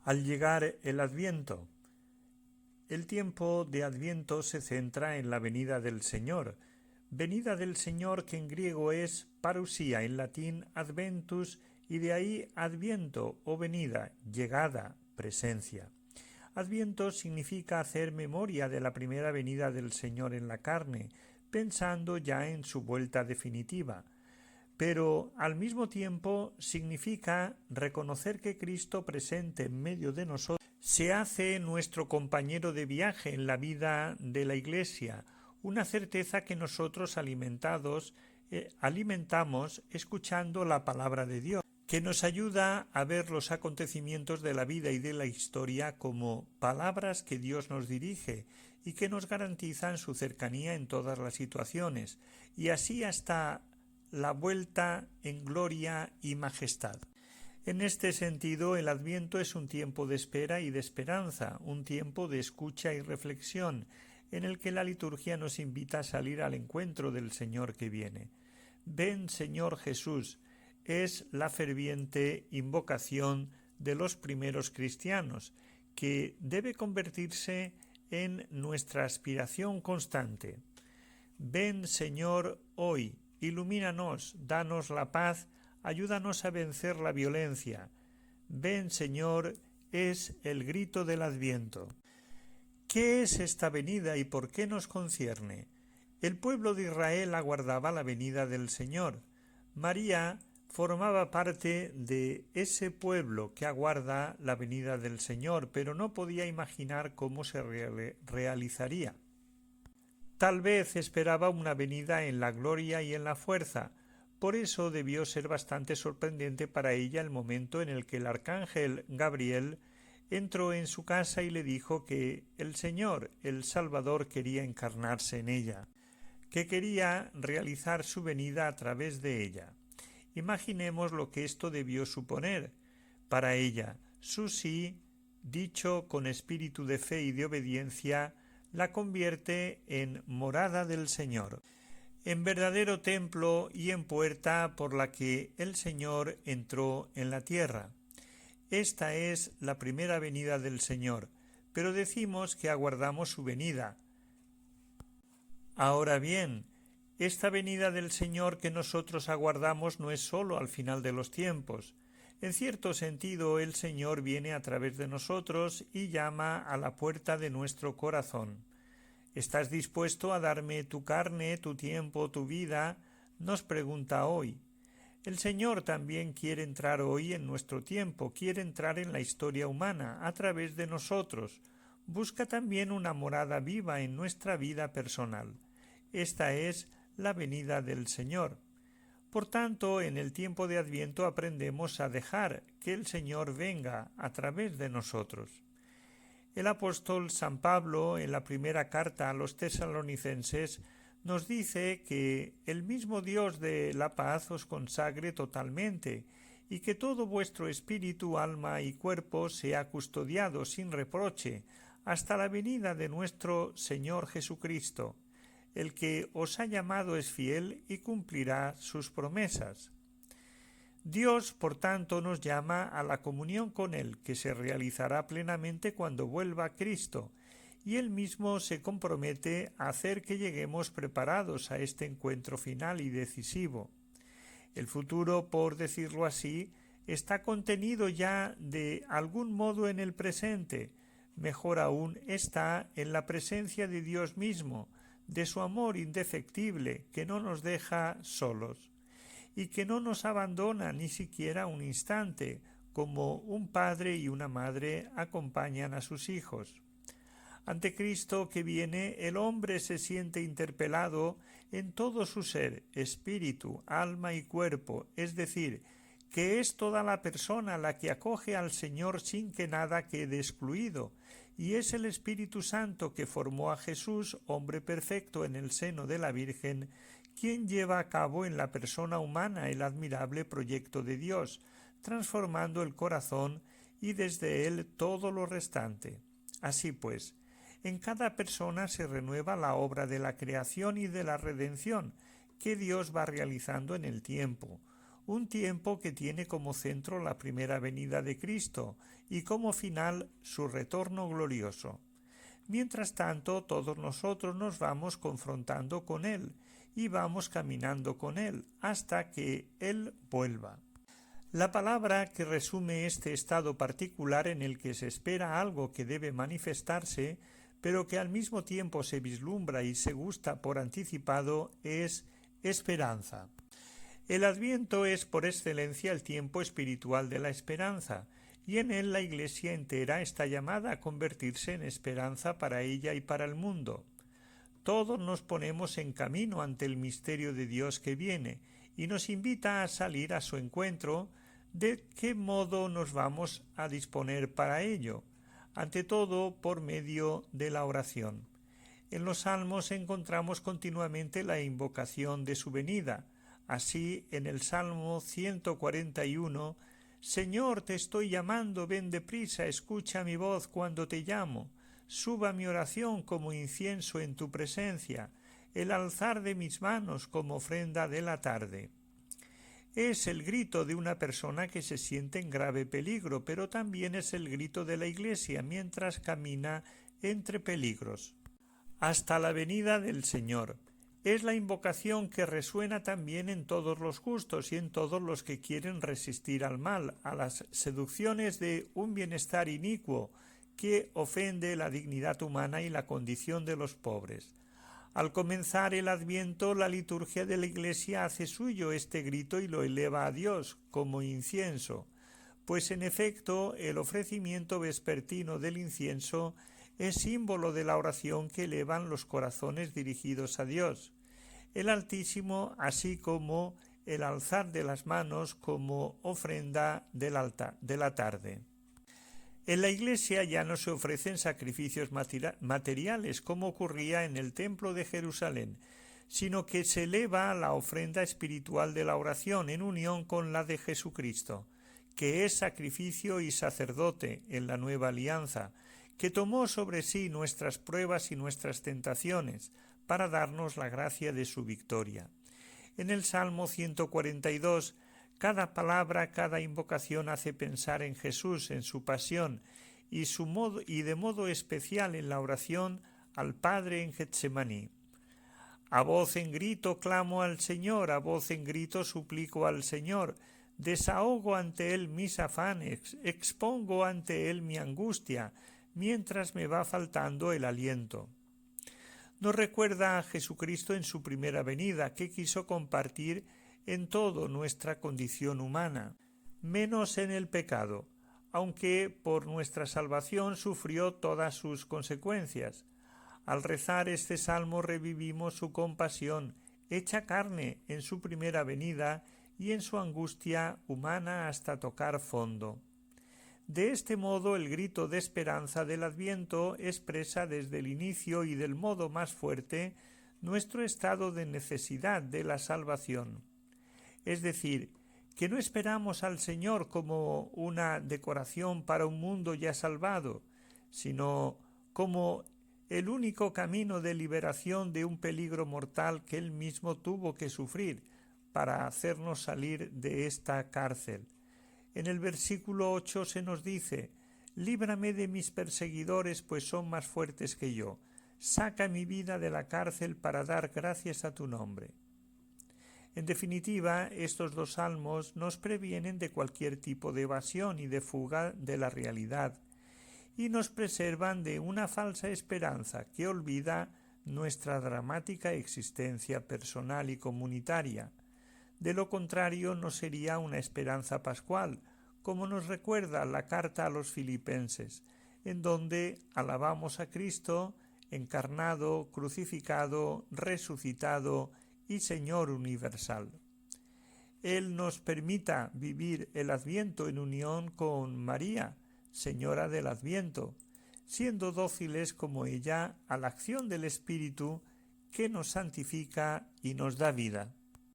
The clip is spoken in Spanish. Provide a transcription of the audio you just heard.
Al llegar el Adviento. El tiempo de Adviento se centra en la venida del Señor. Venida del Señor, que en griego es parusía, en latín adventus, y de ahí adviento o venida, llegada, presencia. Adviento significa hacer memoria de la primera venida del Señor en la carne, pensando ya en su vuelta definitiva. Pero al mismo tiempo significa reconocer que Cristo presente en medio de nosotros se hace nuestro compañero de viaje en la vida de la Iglesia, una certeza que nosotros alimentamos escuchando la palabra de Dios, que nos ayuda a ver los acontecimientos de la vida y de la historia como palabras que Dios nos dirige y que nos garantizan su cercanía en todas las situaciones, y así hasta la vuelta en gloria y majestad. En este sentido, el Adviento es un tiempo de espera y de esperanza, un tiempo de escucha y reflexión, en el que la liturgia nos invita a salir al encuentro del Señor que viene. Ven, Señor Jesús, es la ferviente invocación de los primeros cristianos, que debe convertirse en nuestra aspiración constante. Ven, Señor, hoy, ilumínanos, danos la paz, ayúdanos a vencer la violencia. Ven, Señor, es el grito del Adviento. ¿Qué es esta venida y por qué nos concierne? El pueblo de Israel aguardaba la venida del Señor. María formaba parte de ese pueblo que aguarda la venida del Señor, pero no podía imaginar cómo se realizaría. Tal vez esperaba una venida en la gloria y en la fuerza. Por eso debió ser bastante sorprendente para ella el momento en el que el arcángel Gabriel entró en su casa y le dijo que el Señor, el Salvador, quería encarnarse en ella, que quería realizar su venida a través de ella. Imaginemos lo que esto debió suponer para ella. Su sí, dicho con espíritu de fe y de obediencia, la convierte en morada del Señor, en verdadero templo y en puerta por la que el Señor entró en la tierra. Esta es la primera venida del Señor, pero decimos que aguardamos su venida. Ahora bien, esta venida del Señor que nosotros aguardamos no es sólo al final de los tiempos. En cierto sentido, el Señor viene a través de nosotros y llama a la puerta de nuestro corazón. ¿Estás dispuesto a darme tu carne, tu tiempo, tu vida? Nos pregunta hoy. El Señor también quiere entrar hoy en nuestro tiempo, quiere entrar en la historia humana a través de nosotros. Busca también una morada viva en nuestra vida personal. Esta es la venida del Señor. Por tanto, en el tiempo de Adviento aprendemos a dejar que el Señor venga a través de nosotros. El apóstol San Pablo, en la primera carta a los tesalonicenses, nos dice que el mismo Dios de la paz os consagre totalmente y que todo vuestro espíritu, alma y cuerpo sea custodiado sin reproche hasta la venida de nuestro Señor Jesucristo. El que os ha llamado es fiel y cumplirá sus promesas. Dios, por tanto, nos llama a la comunión con Él, que se realizará plenamente cuando vuelva Cristo, y Él mismo se compromete a hacer que lleguemos preparados a este encuentro final y decisivo. El futuro, por decirlo así, está contenido ya de algún modo en el presente, mejor aún está en la presencia de Dios mismo, de su amor indefectible, que no nos deja solos y que no nos abandona ni siquiera un instante, como un padre y una madre acompañan a sus hijos. Ante Cristo que viene, el hombre se siente interpelado en todo su ser, espíritu, alma y cuerpo, es decir, que es toda la persona la que acoge al Señor sin que nada quede excluido, y es el Espíritu Santo que formó a Jesús, hombre perfecto en el seno de la Virgen, quien lleva a cabo en la persona humana el admirable proyecto de Dios, transformando el corazón y desde él todo lo restante. Así pues, en cada persona se renueva la obra de la creación y de la redención que Dios va realizando en el tiempo, un tiempo que tiene como centro la primera venida de Cristo y como final su retorno glorioso. Mientras tanto, todos nosotros nos vamos confrontando con Él y vamos caminando con Él hasta que Él vuelva. La palabra que resume este estado particular en el que se espera algo que debe manifestarse, pero que al mismo tiempo se vislumbra y se gusta por anticipado, es esperanza. El Adviento es por excelencia el tiempo espiritual de la esperanza, y en él la Iglesia entera está llamada a convertirse en esperanza para ella y para el mundo. Todos nos ponemos en camino ante el misterio de Dios que viene, y nos invita a salir a su encuentro. ¿De qué modo nos vamos a disponer para ello? Ante todo, por medio de la oración. En los Salmos encontramos continuamente la invocación de su venida. Así, en el Salmo 141, Señor, te estoy llamando, ven deprisa, escucha mi voz cuando te llamo. Suba mi oración como incienso en tu presencia, el alzar de mis manos como ofrenda de la tarde. Es el grito de una persona que se siente en grave peligro, pero también es el grito de la Iglesia mientras camina entre peligros. Hasta la venida del Señor. Es la invocación que resuena también en todos los justos y en todos los que quieren resistir al mal, a las seducciones de un bienestar inicuo que ofende la dignidad humana y la condición de los pobres. Al comenzar el Adviento, la liturgia de la Iglesia hace suyo este grito y lo eleva a Dios como incienso, pues en efecto el ofrecimiento vespertino del incienso es símbolo de la oración que elevan los corazones dirigidos a Dios, el Altísimo, así como el alzar de las manos como ofrenda de la tarde. En la Iglesia ya no se ofrecen sacrificios materiales como ocurría en el Templo de Jerusalén, sino que se eleva la ofrenda espiritual de la oración en unión con la de Jesucristo, que es sacrificio y sacerdote en la nueva alianza, que tomó sobre sí nuestras pruebas y nuestras tentaciones para darnos la gracia de su victoria. En el Salmo 142, cada palabra, cada invocación hace pensar en Jesús, en su pasión, y de modo especial en la oración al Padre en Getsemaní. A voz en grito clamo al Señor, a voz en grito suplico al Señor, desahogo ante Él mis afanes, expongo ante Él mi angustia, mientras me va faltando el aliento. Nos recuerda a Jesucristo en su primera venida, que quiso compartir en todo nuestra condición humana, menos en el pecado, aunque por nuestra salvación sufrió todas sus consecuencias. Al rezar este salmo revivimos su compasión, hecha carne en su primera venida y en su angustia humana hasta tocar fondo. De este modo el grito de esperanza del Adviento expresa desde el inicio y del modo más fuerte nuestro estado de necesidad de la salvación. Es decir, que no esperamos al Señor como una decoración para un mundo ya salvado, sino como el único camino de liberación de un peligro mortal que Él mismo tuvo que sufrir para hacernos salir de esta cárcel. En el versículo 8 se nos dice: «Líbrame de mis perseguidores, pues son más fuertes que yo. Saca mi vida de la cárcel para dar gracias a tu nombre». En definitiva, estos dos salmos nos previenen de cualquier tipo de evasión y de fuga de la realidad, y nos preservan de una falsa esperanza que olvida nuestra dramática existencia personal y comunitaria. De lo contrario, no sería una esperanza pascual, como nos recuerda la carta a los Filipenses, en donde alabamos a Cristo encarnado, crucificado, resucitado y Señor universal. Él nos permita vivir el Adviento en unión con María, Señora del Adviento, siendo dóciles como ella a la acción del Espíritu que nos santifica y nos da vida.